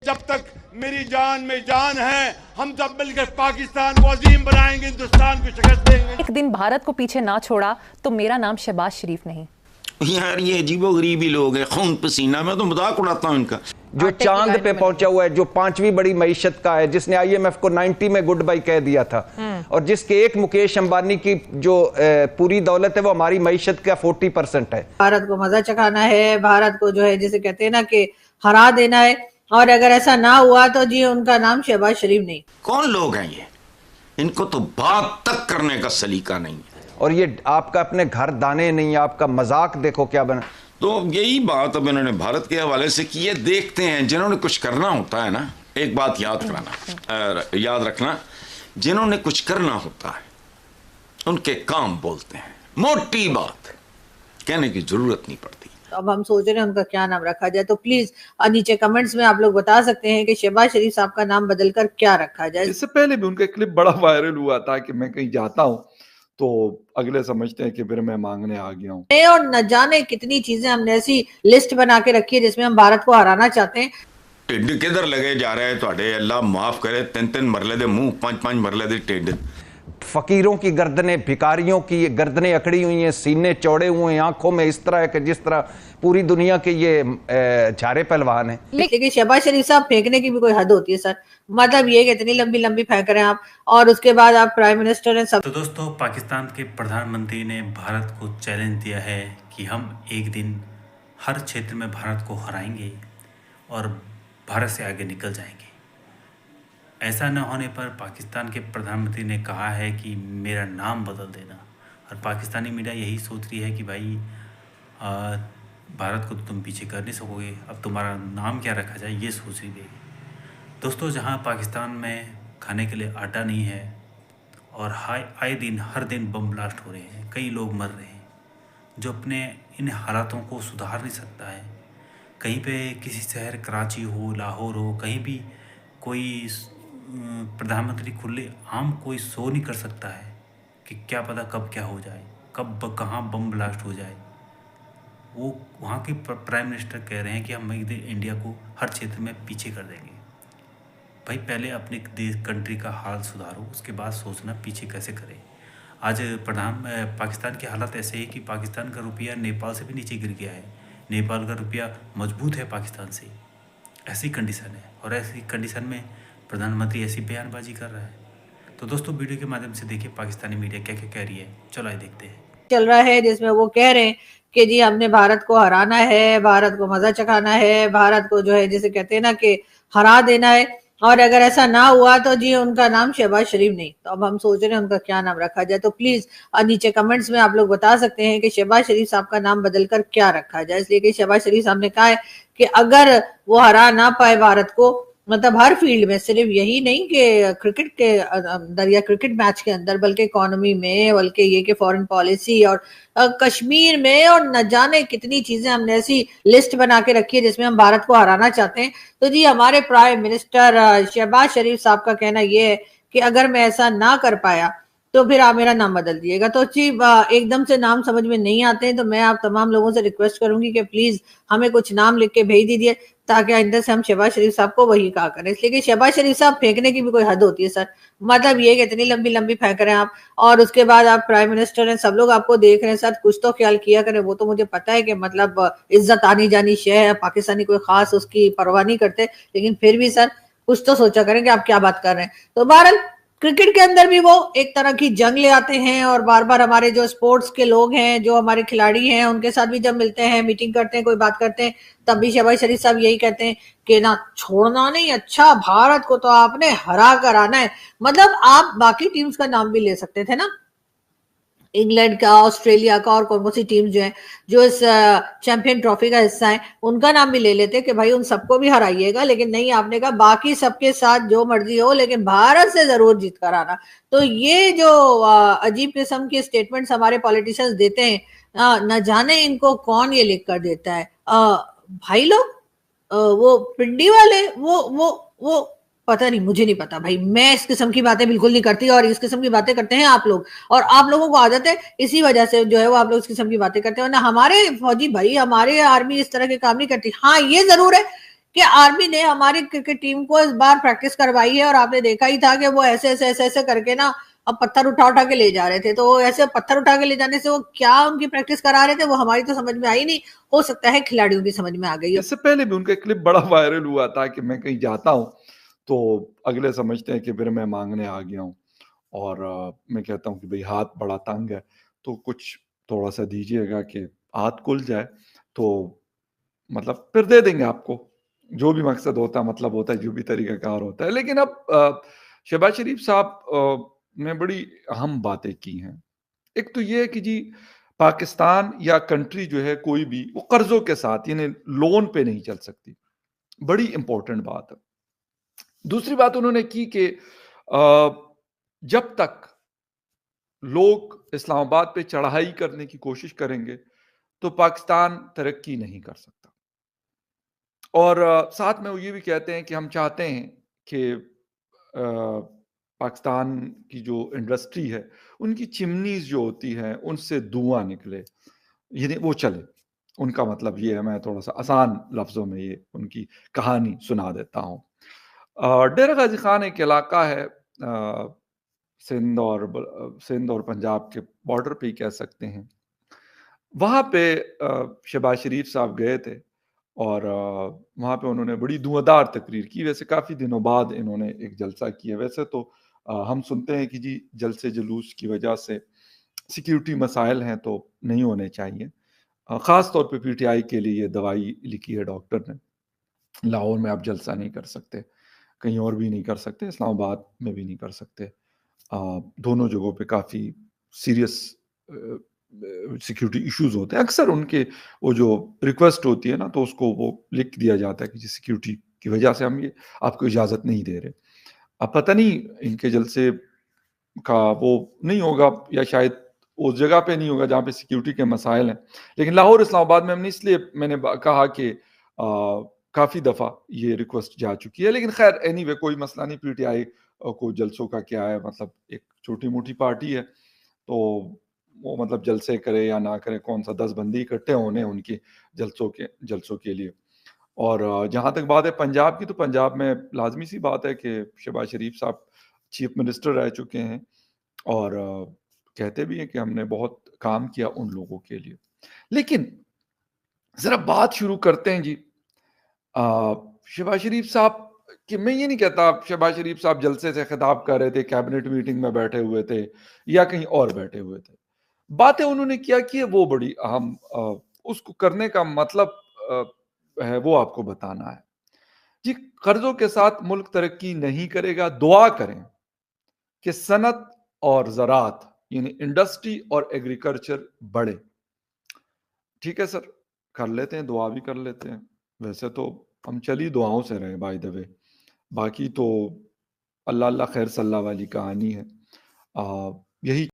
जब तक मेरी जान में जान है हम सब मिलकर पाकिस्तान को अजीम बनाएंगे, हिंदुस्तान को शिकस्त देंगे। एक दिन भारत को पीछे ना छोड़ा तो मेरा नाम शहबाज शरीफ नहीं। यार ये अजीबोगरीबी लोग हैं, खून पसीना। मैं तो मजाक उड़ाता हूँ इनका। जो चांद पे पहुंचा हुआ है, जो 5वीं बड़ी मईशत का है, जिसने IMF को 90 में गुड बाय कह दिया था, और जिसके एक मुकेश अंबानी की जो पूरी दौलत है वो हमारी मईशत का 40% है। भारत को मजा चखाना है, भारत को जो है जिसे कहते हैं ना कि हरा देना है, और अगर ऐसा ना हुआ तो जी उनका नाम शहबाज शरीफ नहीं। कौन लोग हैं ये? इनको तो बात तक करने का सलीका नहीं है। और ये आपका अपने घर दाने नहीं, आपका मजाक देखो क्या बना। तो यही बात अब इन्होंने भारत के हवाले से की है। देखते हैं, जिन्होंने कुछ करना होता है ना, एक बात याद रखना, जिन्होंने कुछ करना होता है उनके काम बोलते हैं। मोटी बात कहने की जरूरत नहीं पड़ती। अब हम सोच रहे हैं उनका क्या नाम रखा जाए, तो प्लीज नीचे कमेंट्स में आप लोग बता सकते हैं कि शहबाज शरीफ साहब का नाम बदलकर क्या रखा जाए। इससे पहले भी उनका क्लिप बड़ा वायरल हुआ था कि मैं कहीं जाता हूँ तो अगले समझते हैं कि फिर मैं मांगने आ गया हूँ। और न जाने कितनी चीजें हमने ऐसी लिस्ट बना के रखी है जिसमें हम भारत को हराना चाहते हैं। टिड्ड किधर लगे जा रहे हैं तुहाडे? अल्लाह माफ करे, 3-3 मरले दे मुंह, 5-5 मरले दे टिड्ड। फकीरों की गर्दनें, भिखारियों की गर्दनें अकड़ी हुई हैं, सीने चौड़े हुए हैं, आंखों में इस तरह है कि जिस तरह पूरी दुनिया के ये झारे पहलवान हैं। लेकिन शहबाज शरीफ साहब फेंकने की भी कोई हद होती है सर। मतलब ये कि इतनी लंबी लंबी फेंक रहे हैं आप, और उसके बाद आप प्राइम मिनिस्टर हैं सब। तो दोस्तों, पाकिस्तान के प्रधानमंत्री ने भारत को चैलेंज दिया है कि हम एक दिन हर क्षेत्र में भारत को हराएंगे और भारत से आगे निकल जाएंगे। ऐसा न होने पर पाकिस्तान के प्रधानमंत्री ने कहा है कि मेरा नाम बदल देना, और पाकिस्तानी मीडिया यही सोच रही है कि भाई भारत को तो तुम पीछे कर नहीं सकोगे, अब तुम्हारा नाम क्या रखा जाए ये सोच रही है। दोस्तों, जहां पाकिस्तान में खाने के लिए आटा नहीं है और आए दिन हर दिन बम ब्लास्ट हो रहे हैं, कई लोग मर रहे हैं, जो अपने इन हालातों को सुधार नहीं सकता है। कहीं पे किसी शहर, कराची हो, लाहौर हो, कहीं भी कोई प्रधानमंत्री खुले आम कोई सो नहीं कर सकता है कि क्या पता कब क्या हो जाए, कब कहाँ बम ब्लास्ट हो जाए। वो वहाँ के प्राइम मिनिस्टर कह रहे हैं कि हम इंडिया को हर क्षेत्र में पीछे कर देंगे। भाई पहले अपने देश कंट्री का हाल सुधारो, उसके बाद सोचना पीछे कैसे करें। आज पाकिस्तान की हालत ऐसे है कि पाकिस्तान का रुपया नेपाल से भी नीचे गिर गया है। नेपाल का रुपया मजबूत है पाकिस्तान से, ऐसी कंडीशन है, और ऐसी कंडीशन में प्रधानमंत्री ऐसी बयानबाजी कर रहा है। तो दोस्तों, वीडियो के माध्यम से देखिए पाकिस्तानी मीडिया क्या क्या कह रही है। चलो आइए देखते हैं। चल रहा है जिसमें वो कह रहे हैं कि जी हमने भारत को हराना है, भारत को मजा चखाना है, भारत को जो है जिसे कहते हैं ना कि हरा देना है, और अगर ऐसा ना हुआ तो जी उनका नाम शहबाज शरीफ नहीं। तो अब हम सोच रहे हैं उनका क्या नाम रखा जाए, तो प्लीज नीचे कमेंट्स में आप लोग बता सकते हैं कि शहबाज शरीफ साहब का नाम बदलकर क्या रखा जाए। इसलिए कि शहबाज शरीफ साहब ने कहा है कि अगर वो हरा ना पाए भारत को, मतलब हर फील्ड में, सिर्फ यही नहीं कि क्रिकेट के अंदर या क्रिकेट मैच के अंदर, बल्कि इकोनॉमी में, बल्कि ये कि फॉरेन पॉलिसी और कश्मीर में, और न जाने कितनी चीजें हमने ऐसी लिस्ट बना के रखी है जिसमें हम भारत को हराना चाहते हैं। तो जी हमारे प्राइम मिनिस्टर शहबाज शरीफ साहब का कहना ये है कि अगर मैं ऐसा ना कर पाया तो फिर आप मेरा नाम बदल दिएगा। तो जी एकदम से नाम समझ में नहीं आते हैं, तो मैं आप तमाम लोगों से रिक्वेस्ट करूंगी कि प्लीज हमें कुछ नाम लिख के भेज दीजिए, ताकि आइंदा से हम शहबाज शरीफ साहब को वही कहा करें। इसलिए कि शहबाज शरीफ साहब फेंकने की भी कोई हद होती है सर। मतलब ये कि इतनी लंबी लंबी फेंक रहे हैं आप, और उसके बाद आप प्राइम मिनिस्टर हैं, सब लोग आपको देख रहे हैं सर, कुछ तो ख्याल किया करें। वो तो मुझे पता है कि मतलब इज्जत आनी जानी शय है, पाकिस्तानी कोई खास उसकी परवाह नहीं करते, लेकिन फिर भी सर कुछ तो सोचा करें कि आप क्या बात कर रहे हैं। तो बहरहाल क्रिकेट के अंदर भी वो एक तरह की जंग ले आते हैं, और बार बार हमारे जो स्पोर्ट्स के लोग हैं, जो हमारे खिलाड़ी हैं, उनके साथ भी जब मिलते हैं, मीटिंग करते हैं, कोई बात करते हैं, तब भी शहबाज शरीफ साहब यही कहते हैं कि ना छोड़ना नहीं, अच्छा भारत को तो आपने हरा कर आना है। मतलब आप बाकी टीम्स का नाम भी ले सकते थे ना, इंग्लैंड का, ऑस्ट्रेलिया का, और कौन सी टीम जो है जो इस चैंपियन ट्रॉफी का हिस्सा है, उनका नाम भी ले लेते कि भाई उन सबको भी हराइएगा। लेकिन नहीं, आपने कहा बाकी सबके साथ जो मर्जी हो, लेकिन भारत से जरूर जीत कर आना। तो ये जो अजीब किस्म की स्टेटमेंट्स हमारे पॉलिटिशियंस देते हैं, न जाने इनको कौन ये लिख कर देता है। भाई लोग वो पिंडी वाले, वो पता नहीं, मुझे नहीं पता भाई। मैं इस किस्म की बातें बिल्कुल नहीं करती, और इस किस्म की बातें करते हैं आप लोग, और आप लोगों को आदत है, इसी वजह से जो है वो आप लोग इस किस्म की बातें करते हैं। ना हमारे फौजी भाई, हमारे आर्मी इस तरह के काम नहीं करती। हाँ, ये जरूर है کہ آرمی نے ہماری کرکٹ ٹیم کو اس بار پریکٹس کروائی ہے اور آپ نے دیکھا ہی تھا کہ وہ ایسے ایسے ایسے ایسے کر کے نا اب پتھر اٹھا کے لے جا رہے تھے. تو ایسے پتھر اٹھا کے لے جانے سے وہ کیا ان کی پریکٹس کرا رہے تھے وہ ہماری تو سمجھ میں آئی نہیں. ہو سکتا ہے کھلاڑیوں کی سمجھ میں آ گئی. اس سے پہلے بھی ان کا کلپ بڑا وائرل ہوا تھا کہ میں کہیں جاتا ہوں تو اگلے سمجھتے ہیں کہ پھر میں مانگنے آ گیا ہوں اور میں کہتا ہوں کہ بھئی ہاتھ بڑا تنگ ہے تو کچھ تھوڑا سا دیجیے گا کہ ہاتھ کھل جائے تو مطلب پھر دے دیں گے آپ کو. جو بھی مقصد ہوتا ہے مطلب ہوتا ہے جو بھی طریقہ کار ہوتا ہے. لیکن اب شہباز شریف صاحب نے بڑی اہم باتیں کی ہیں. ایک تو یہ ہے کہ جی پاکستان یا کنٹری جو ہے کوئی بھی وہ قرضوں کے ساتھ یعنی لون پہ نہیں چل سکتی. بڑی امپورٹنٹ بات ہے. دوسری بات انہوں نے کی کہ جب تک لوگ اسلام آباد پہ چڑھائی کرنے کی کوشش کریں گے تو پاکستان ترقی نہیں کر سکتا. اور ساتھ میں وہ یہ بھی کہتے ہیں کہ ہم چاہتے ہیں کہ پاکستان کی جو انڈسٹری ہے ان کی چمنیز جو ہوتی ہیں ان سے دھواں نکلے یعنی وہ چلے. ان کا مطلب یہ ہے میں تھوڑا سا آسان لفظوں میں یہ ان کی کہانی سنا دیتا ہوں. ڈیرہ غازی خان ایک علاقہ ہے سندھ اور پنجاب کے بارڈر پہ ہی کہہ سکتے ہیں. وہاں پہ شہباز شریف صاحب گئے تھے اور وہاں پہ انہوں نے بڑی دھواں تقریر کی. ویسے کافی دنوں بعد انہوں نے ایک جلسہ کیا. ویسے تو ہم سنتے ہیں کہ جی جلسے جلوس کی وجہ سے سیکیورٹی مسائل ہیں تو نہیں ہونے چاہیے. خاص طور پہ پی ٹی آئی کے لیے یہ دوائی لکھی ہے ڈاکٹر نے. لاہور میں آپ جلسہ نہیں کر سکتے, کہیں اور بھی نہیں کر سکتے, اسلام آباد میں بھی نہیں کر سکتے. دونوں جگہوں پہ کافی سیریس سیکیورٹی ایشوز ہوتے ہیں. اکثر ان کے وہ جو ریکویسٹ ہوتی ہے نا تو اس کو وہ لکھ دیا جاتا ہے کہ جی سیکیورٹی کی وجہ سے ہم یہ آپ کو اجازت نہیں دے رہے. اب پتہ نہیں ان کے جلسے کا وہ نہیں ہوگا یا شاید اس جگہ پہ نہیں ہوگا جہاں پہ سیکیورٹی کے مسائل ہیں. لیکن لاہور اسلام آباد میں ہم نے اس لیے میں نے کہا کہ کافی دفعہ یہ ریکویسٹ جا چکی ہے. لیکن خیر اینی وے کوئی مسئلہ نہیں. پی ٹی آئی کو جلسوں کا کیا ہے, مطلب ایک چھوٹی موٹی پارٹی ہے تو وہ مطلب جلسے کرے یا نہ کرے کون سا 10 بندی اکٹھے ہونے ان کے جلسوں کے لیے. اور جہاں تک بات ہے پنجاب کی تو پنجاب میں لازمی سی بات ہے کہ شہباز شریف صاحب چیف منسٹر رہ چکے ہیں اور کہتے بھی ہیں کہ ہم نے بہت کام کیا ان لوگوں کے لیے. لیکن ذرا بات شروع کرتے ہیں جی شہباز شریف صاحب کہ میں یہ نہیں کہتا شہباز شریف صاحب جلسے سے خطاب کر رہے تھے, کیبنٹ میٹنگ میں بیٹھے ہوئے تھے یا کہیں اور بیٹھے ہوئے تھے. باتیں انہوں نے کیا کی ہے وہ بڑی اہم, اس کو کرنے کا مطلب ہے وہ آپ کو بتانا ہے. جی قرضوں کے ساتھ ملک ترقی نہیں کرے گا. دعا کریں کہ صنعت اور زراعت یعنی انڈسٹری اور ایگریکلچر بڑھے. ٹھیک ہے سر, کر لیتے ہیں, دعا بھی کر لیتے ہیں. ویسے تو ہم چلی دعاؤں سے رہے بائی دا وے, باقی تو اللہ اللہ خیر صلی اللہ والی کہانی ہے. یہی